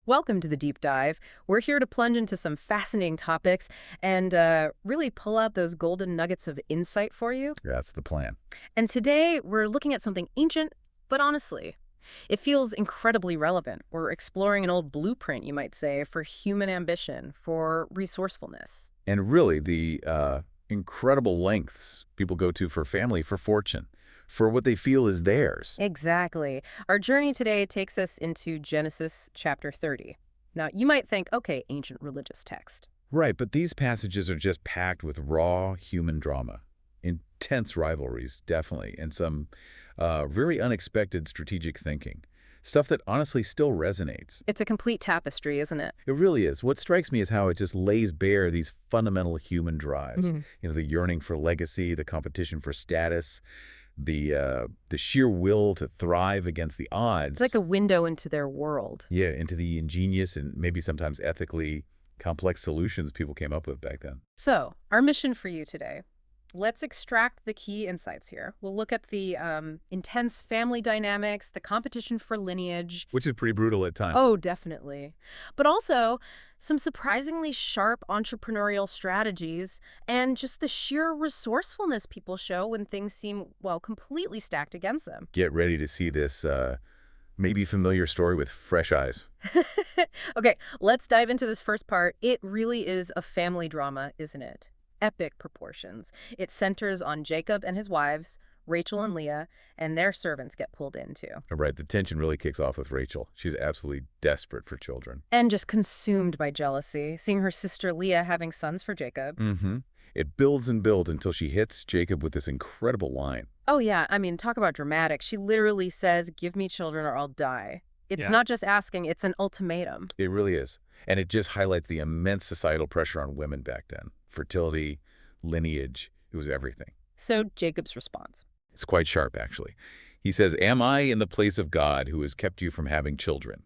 Welcome to the deep dive. We're here to plunge into some fascinating topics and really pull out those golden nuggets of insight for you. That's the plan. And today we're looking at something ancient, but honestly, it feels incredibly relevant. We're exploring an old blueprint, you might say, for human ambition, for resourcefulness. And really, the incredible lengths people go to for family, for fortune, for what they feel is theirs. Exactly. Our journey today takes us into Genesis chapter 30. Now, you might think, okay, ancient religious text. Right, but these passages are just packed with raw human drama, intense rivalries, definitely, and some very unexpected strategic thinking. Stuff that honestly still resonates. It's a complete tapestry, isn't it? It really is. What strikes me is how it just lays bare these fundamental human drives. Mhm. The yearning for legacy, the competition for status, the sheer will to thrive against the odds. It's like a window into their world. Yeah, into the ingenious and maybe sometimes ethically complex solutions people came up with back then. So, our mission for you today. Let's extract the key insights here. We'll look at the intense family dynamics, the competition for lineage. Which is pretty brutal at times. Oh, definitely. But also some surprisingly sharp entrepreneurial strategies and just the sheer resourcefulness people show when things seem, well, completely stacked against them. Get ready to see this maybe familiar story with fresh eyes. Okay, let's dive into this first part. It really is a family drama, isn't it? Epic proportions. It centers on Jacob and his wives, Rachel and Leah, and their servants get pulled in too. All right, the tension really kicks off with Rachel. She's absolutely desperate for children. And just consumed by jealousy, seeing her sister Leah having sons for Jacob. Mm-hmm. It builds and builds until she hits Jacob with this incredible line. Oh yeah, I mean, talk about dramatic. She literally says, "Give me children or I'll die." It's Yeah. not just asking, it's an ultimatum. It really is. And it just highlights the immense societal pressure on women back then. Fertility, lineage, it was everything. So Jacob's response. It's quite sharp, actually. He says, "Am I in the place of God who has kept you from having children?"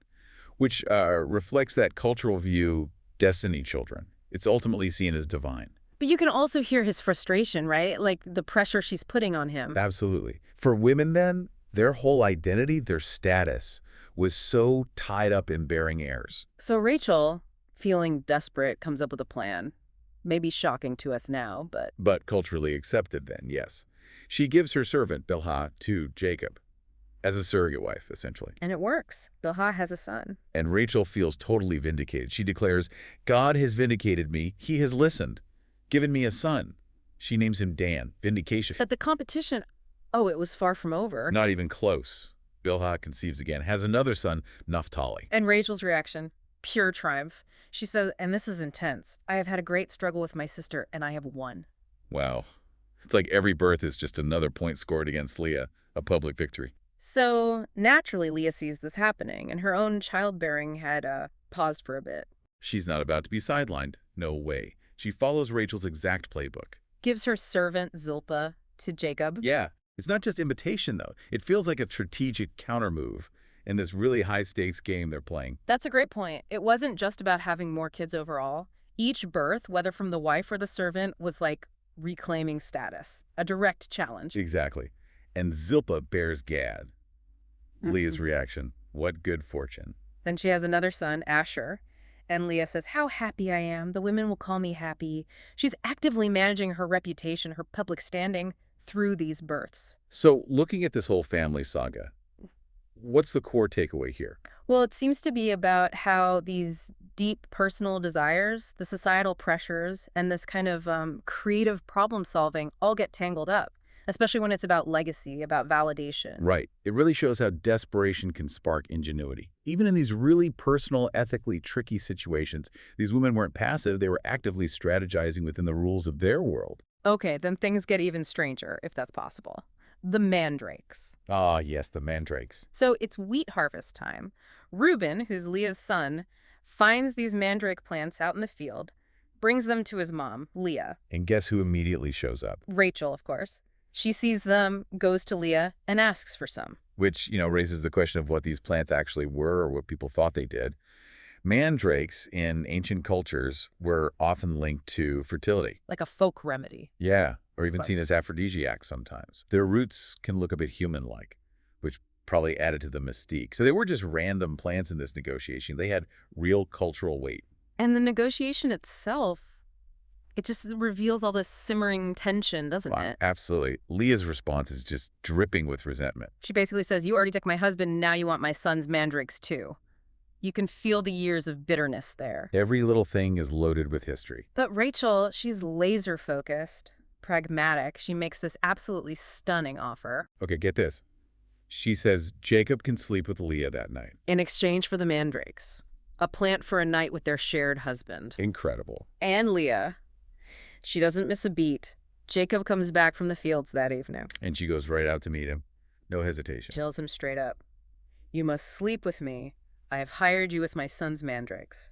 Which reflects that cultural view, destiny children. It's ultimately seen as divine. But you can also hear his frustration, right? Like the pressure she's putting on him. Absolutely. For women then, their whole identity, their status, was so tied up in bearing heirs. So Rachel, feeling desperate, comes up with a plan. Maybe shocking to us now, but But culturally accepted then, yes. She gives her servant, Bilhah, to Jacob as a surrogate wife, essentially. and it works. Bilhah has a son. And Rachel feels totally vindicated. She declares, "God has vindicated me. He has listened, given me a son." She names him Dan, vindication. But the competition, oh, it was far from over. Not even close. Bilhah conceives again, has another son, Naphtali. And Rachel's reaction, pure triumph. She says, and this is intense, "I have had a great struggle with my sister, and I have won." Wow. It's like every birth is just another point scored against Leah, a public victory. So naturally, Leah sees this happening, and her own childbearing had paused for a bit. She's not about to be sidelined. No way. She follows Rachel's exact playbook. Gives her servant Zilpah to Jacob. Yeah. It's not just imitation, though. It feels like a strategic countermove in this really high-stakes game they're playing. That's a great point. It wasn't just about having more kids overall. Each birth, whether from the wife or the servant, was like reclaiming status, a direct challenge. Exactly. And Zilpah bears Gad. Leah's Mhm. reaction, what good fortune. Then she has another son, Asher. And Leah says, "How happy I am. The women will call me happy." She's actively managing her reputation, her public standing through these births. So looking at this whole family saga, what's the core takeaway here? Well, it seems to be about how these deep personal desires, the societal pressures, and this kind of creative problem solving all get tangled up, especially when it's about legacy, about validation. Right. It really shows how desperation can spark ingenuity. Even in these really personal, ethically tricky situations, these women weren't passive. They were actively strategizing within the rules of their world. Okay, then things get even stranger, if that's possible. The mandrakes. Ah, yes, the mandrakes. So it's wheat harvest time. Reuben, who's Leah's son, finds these mandrake plants out in the field, brings them to his mom, Leah. And guess who immediately shows up? Rachel, of course. She sees them, goes to Leah, and asks for some. Which, raises the question of what these plants actually were or what people thought they did. Mandrakes in ancient cultures were often linked to fertility. Like a folk remedy. Yeah, or even Right. seen as aphrodisiacs sometimes. Their roots can look a bit human-like, which probably added to the mystique. So they were just random plans in this negotiation. They had real cultural weight. And the negotiation itself, it just reveals all this simmering tension, doesn't Wow, it? absolutely. Leah's response is just dripping with resentment. She basically says, you already took my husband, now you want my son's mandrakes too. You can feel the years of bitterness there. Every little thing is loaded with history. But Rachel, she's laser-focused, pragmatic. She makes this absolutely stunning offer. Okay, get this. She says Jacob can sleep with Leah that night. In exchange for the mandrakes. A plant for a night with their shared husband. Incredible. And Leah. She doesn't miss a beat. Jacob comes back from the fields that evening. And she goes right out to meet him. No hesitation. Tells him straight up, you must sleep with me. I have hired you with my son's mandrakes.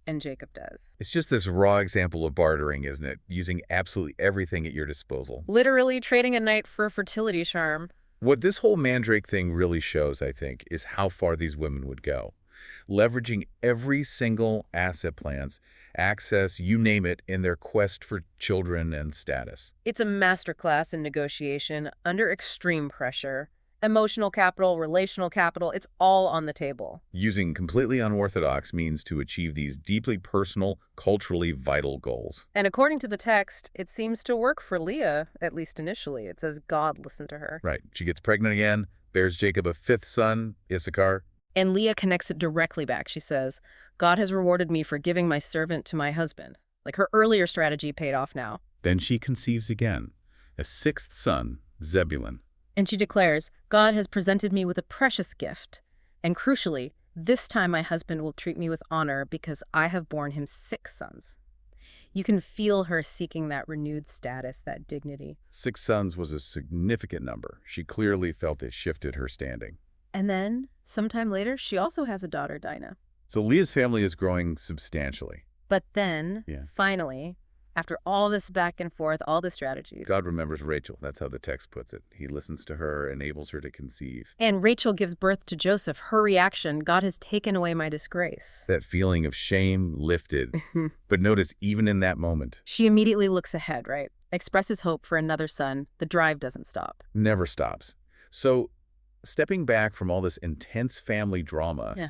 And Jacob does. It's just this raw example of bartering, isn't it? Using absolutely everything at your disposal. Literally trading a night for a fertility charm. What this whole mandrake thing really shows, I think, is how far these women would go. Leveraging every single asset plans, access, you name it, in their quest for children and status. It's a masterclass in negotiation under extreme pressure. Emotional capital, relational capital, it's all on the table. Using completely unorthodox means to achieve these deeply personal, culturally vital goals. And according to the text, it seems to work for Leah, at least initially. It says God listened to her. Right. She gets pregnant again, bears Jacob a fifth son, Issachar. And Leah connects it directly back. She says, God has rewarded me for giving my servant to my husband. Like her earlier strategy paid off now. Then she conceives again, a sixth son, Zebulun. And she declares, God has presented me with a precious gift. And crucially, this time my husband will treat me with honor because I have borne him 6 sons. You can feel her seeking that renewed status, that dignity. 6 sons was a significant number. She clearly felt it shifted her standing. And then, sometime later, she also has a daughter, Dinah. So Leah's family is growing substantially. But then, Yeah. finally, after all this back and forth, all the strategies, God remembers Rachel. That's how the text puts it. He listens to her, enables her to conceive. and Rachel gives birth to Joseph. Her reaction, God has taken away my disgrace. That feeling of shame lifted. But notice, even in that moment, She immediately looks ahead, right? Expresses hope for another son. The drive doesn't stop. never stops. So, stepping back from all this intense family drama, Yeah.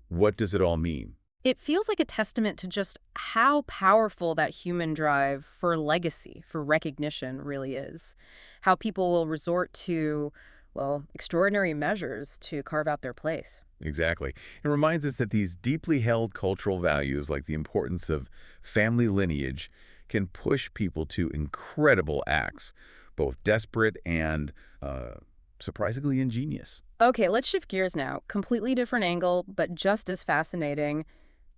what does it all mean? It feels like a testament to just how powerful that human drive for legacy, for recognition really is. How people will resort to, well, extraordinary measures to carve out their place. Exactly. It reminds us that these deeply held cultural values, like the importance of family lineage, can push people to incredible acts, both desperate and surprisingly ingenious. Okay, let's shift gears now. Completely different angle, but just as fascinating.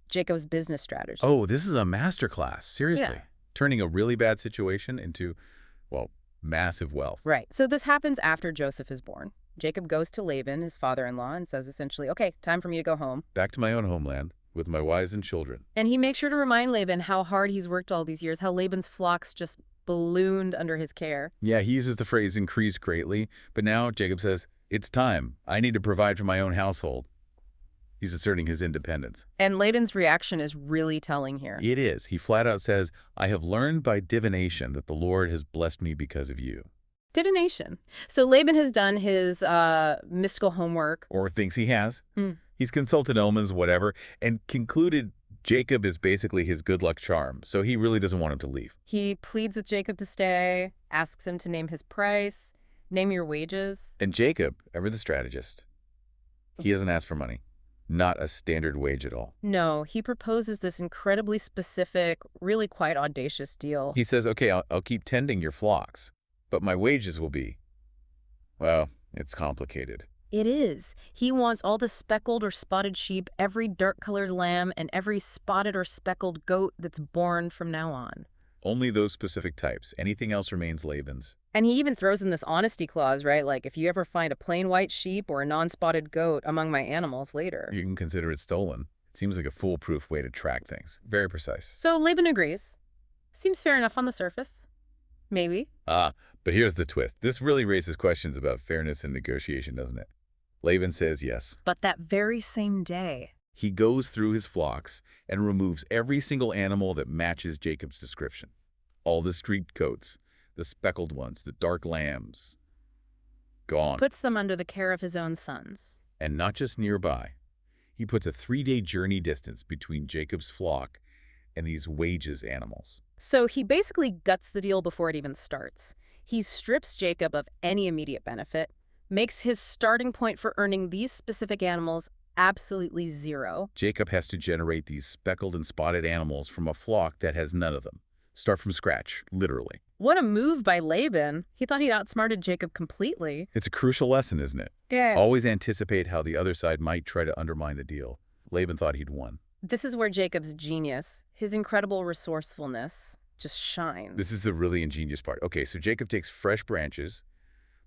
Jacob's business strategy. Oh, this is a masterclass. Seriously. Yeah. Turning a really bad situation into, well, massive wealth. Right. So this happens after Joseph is born. Jacob goes to Laban, his father-in-law, and says essentially, okay, time for me to go home. Back to my own homeland with my wives and children. And he makes sure to remind Laban how hard he's worked all these years, how Laban's flocks just ballooned under his care. Yeah, he uses the phrase increased greatly, but now Jacob says, it's time. I need to provide for my own household. He's asserting his independence. And Laban's reaction is really telling here. It is. He flat out says, I have learned by divination that the Lord has blessed me because of you. Divination. So Laban has done his mystical homework. Or thinks he has. Mm. He's consulted omens, whatever, and concluded Jacob is basically his good luck charm, so he really doesn't want him to leave. He pleads with Jacob to stay, asks him to name his price, name your wages. And Jacob, ever the strategist, he doesn't ask for money. Not a standard wage at all. No, he proposes this incredibly specific, really quite audacious deal. He says, okay, I'll keep tending your flocks, but my wages will be, well, it's complicated. It is. He wants all the speckled or spotted sheep, every dark-colored lamb, and every spotted or speckled goat that's born from now on. Only those specific types. Anything else remains Laban's. And he even throws in this honesty clause, right? Like, if you ever find a plain white sheep or a non-spotted goat among my animals later. You can consider it stolen. It seems like a foolproof way to track things. Very precise. So Laban agrees. Seems fair enough on the surface. Maybe. But here's the twist. This really raises questions about fairness in negotiation, doesn't it? Laban says yes. But that very same day, He goes through his flocks and removes every single animal that matches Jacob's description. All the street goats, the speckled ones, the dark lambs. gone. Puts them under the care of his own sons. And not just nearby. He puts a 3-day journey distance between Jacob's flock and these wages animals. So he basically guts the deal before it even starts. He strips Jacob of any immediate benefit, makes his starting point for earning these specific animals absolutely zero. Jacob has to generate these speckled and spotted animals from a flock that has none of them. Start from scratch, literally. What a move by Laban. He thought he'd outsmarted Jacob completely. It's a crucial lesson, isn't it? Yeah. Always anticipate how the other side might try to undermine the deal. Laban thought he'd won. This is where Jacob's genius, his incredible resourcefulness, just shines. This is the really ingenious part. Okay, so Jacob takes fresh branches,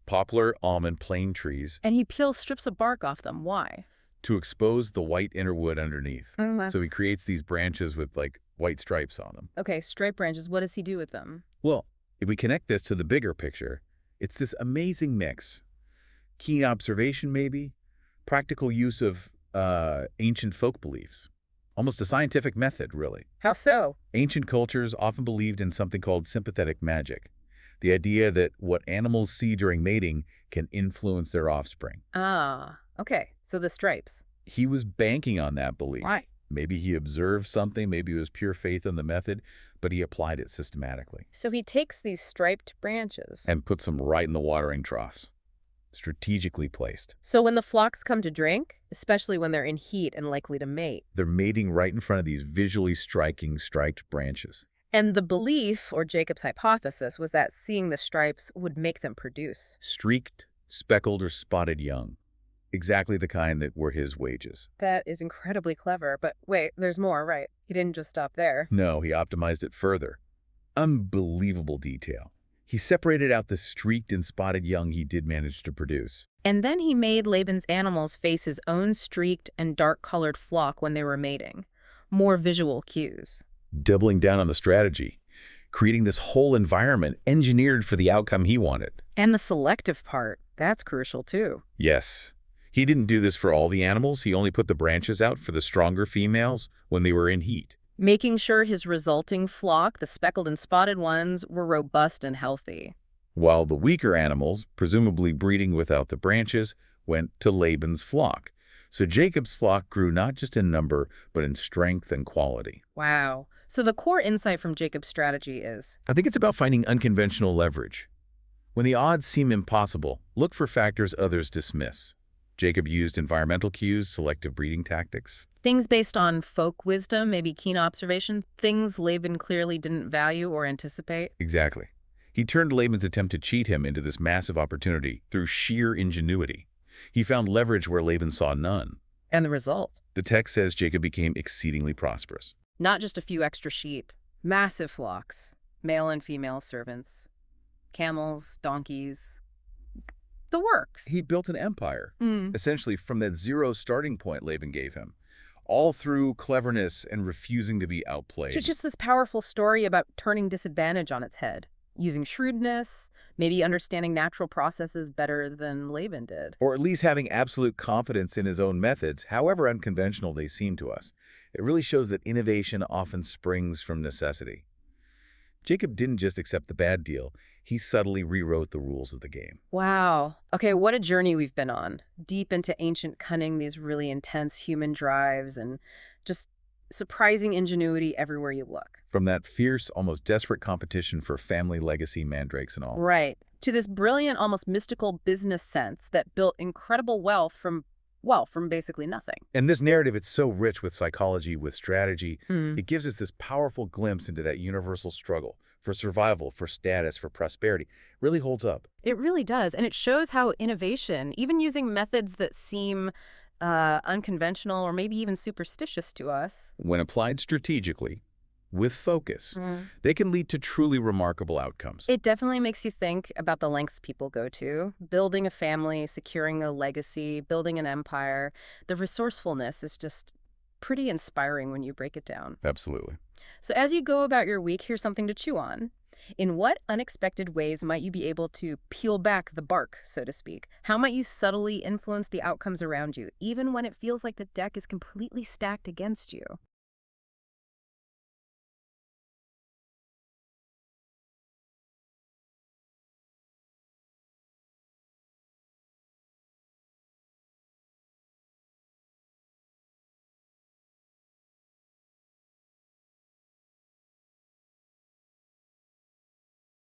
poplar, almond, plane trees, And he peels strips of bark off them. Why? to expose the white inner wood underneath. So he creates these branches with, like, white stripes on them. Okay, stripe branches, what does he do with them? Well, if we connect this to the bigger picture, it's this amazing mix. Keen observation, maybe, practical use of ancient folk beliefs. Almost a scientific method, really. How so? Ancient cultures often believed in something called sympathetic magic, the idea that what animals see during mating can influence their offspring. Ah, okay, so the stripes. He was banking on that belief. Why? Maybe he observed something, maybe it was pure faith in the method, but he applied it systematically. So he takes these striped branches. And puts them right in the watering troughs, strategically placed. So when the flocks come to drink, especially when they're in heat and likely to mate, They're mating right in front of these visually striking striped branches. and the belief, or Jacob's hypothesis, was that seeing the stripes would make them produce. Streaked, speckled, or spotted young. Exactly the kind that were his wages. That is incredibly clever, but wait, there's more, right? He didn't just stop there. No, he optimized it further. Unbelievable detail. He separated out the streaked and spotted young he did manage to produce. And then he made Laban's animals face his own streaked and dark-colored flock when they were mating. More visual cues. Doubling down on the strategy, creating this whole environment engineered for the outcome he wanted. And the selective part, that's crucial too. Yes. He didn't do this for all the animals. He only put the branches out for the stronger females when they were in heat. Making sure his resulting flock, the speckled and spotted ones, were robust and healthy. While the weaker animals, presumably breeding without the branches, went to Laban's flock. So Jacob's flock grew not just in number, but in strength and quality. Wow. So the core insight from Jacob's strategy is, I think it's about finding unconventional leverage. When the odds seem impossible, look for factors others dismiss. Jacob used environmental cues, selective breeding tactics. things based on folk wisdom, maybe keen observation, things Laban clearly didn't value or anticipate. Exactly. He turned Laban's attempt to cheat him into this massive opportunity through sheer ingenuity. He found leverage where Laban saw none. And the result? The text says Jacob became exceedingly prosperous. Not just a few extra sheep, massive flocks, male and female servants, camels, donkeys, the works. He built an empire, Mm. essentially from that zero starting point Laban gave him, all through cleverness and refusing to be outplayed. It's just this powerful story about turning disadvantage on its head, using shrewdness, maybe understanding natural processes better than Laban did. Or at least having absolute confidence in his own methods, however unconventional they seem to us. It really shows that innovation often springs from necessity. Jacob didn't just accept the bad deal, he subtly rewrote the rules of the game. Wow. Okay, what a journey we've been on. Deep into ancient cunning, these really intense human drives, and just surprising ingenuity everywhere you look. From that fierce, almost desperate competition for family legacy mandrakes and all. Right. To this brilliant, almost mystical business sense that built incredible wealth from basically nothing. And this narrative, it's so rich with psychology, with strategy. Hmm. It gives us this powerful glimpse into that universal struggle for survival, for status, for prosperity. It really holds up. It really does. And it shows how innovation, even using methods that seem unconventional or maybe even superstitious to us, When applied strategically, with focus, they can lead to truly remarkable outcomes. it definitely makes you think about the lengths people go to. Building a family, securing a legacy, building an empire. The resourcefulness is just pretty inspiring when you break it down. Absolutely. So as you go about your week, here's something to chew on. In what unexpected ways might you be able to peel back the bark, so to speak? How might you subtly influence the outcomes around you, even when it feels like the deck is completely stacked against you?